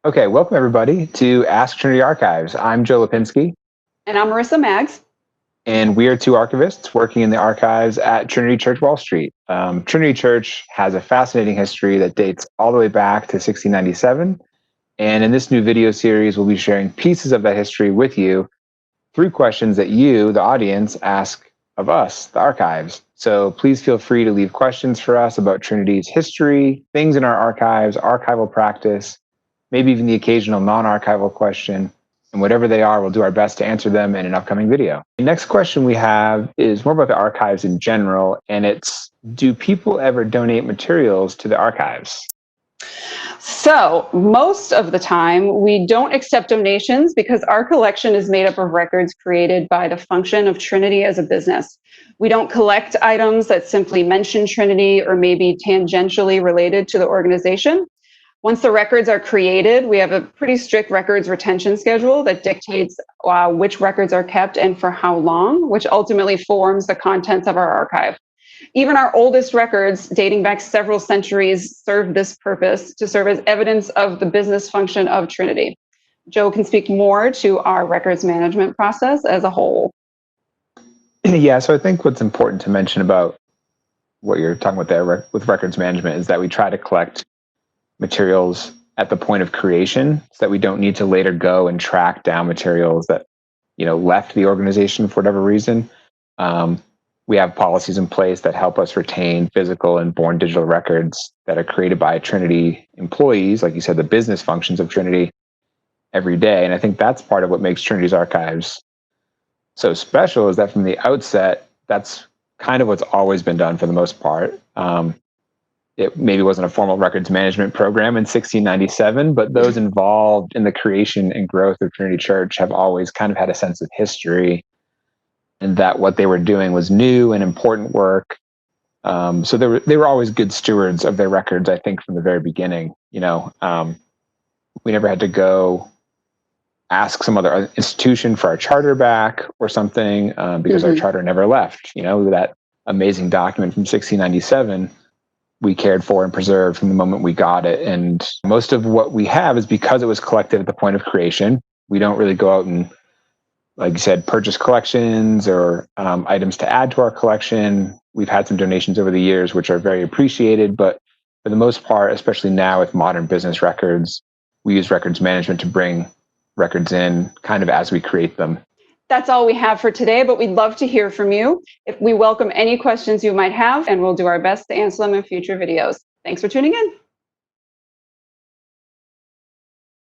Okay, welcome everybody to Ask Trinity Archives. I'm Joe Lapinski, And I'm Marissa Maggs. and we are two archivists working in the archives at Trinity Church Wall Street. Trinity Church has a fascinating history that dates all the way back to 1697. And in this new video series, we'll be sharing pieces of that history with you through questions that you, the audience, ask of us, the archives. So please feel free to leave questions for us about Trinity's history, things in our archives, archival practice, maybe even the occasional non-archival question. And whatever they are, we'll do our best to answer them in an upcoming video. The next question we have is more about the archives in general, and it's, do people ever donate materials to the archives? So most of the time, we don't accept donations because our collection is made up of records created by the function of Trinity as a business. We don't collect items that simply mention Trinity or maybe tangentially related to the organization. Once the records are created, we have a pretty strict records retention schedule that dictates which records are kept and for how long, which ultimately forms the contents of our archive. Even our oldest records, dating back several centuries, serve this purpose to serve as evidence of the business function of Trinity. Joe can speak more to our records management process as a whole. Yeah, so I think what's important to mention about what you're talking about there with records management is that we try to collect materials at the point of creation so that we don't need to later go and track down materials that, left the organization for whatever reason. We have policies in place that help us retain physical and born digital records that are created by Trinity employees, like you said, the business functions of Trinity every day. And I think that's part of what makes Trinity's archives so special, is that from the outset, that's kind of what's always been done for the most part. It maybe wasn't a formal records management program in 1697, but those involved in the creation and growth of Trinity Church have always kind of had a sense of history, and that what they were doing was new and important work. So they were always good stewards of their records, I think, from the very beginning. We never had to go ask some other institution for our charter back or something because our charter never left. That amazing document from 1697 we cared for and preserved from the moment we got it. And most of what we have is because it was collected at the point of creation. We don't really go out and, like you said, purchase collections or items to add to our collection. We've had some donations over the years, which are very appreciated. But for the most part, especially now with modern business records, we use records management to bring records in kind of as we create them. That's all we have for today, but we'd love to hear from you. We welcome any questions you might have, and we'll do our best to answer them in future videos. Thanks for tuning in.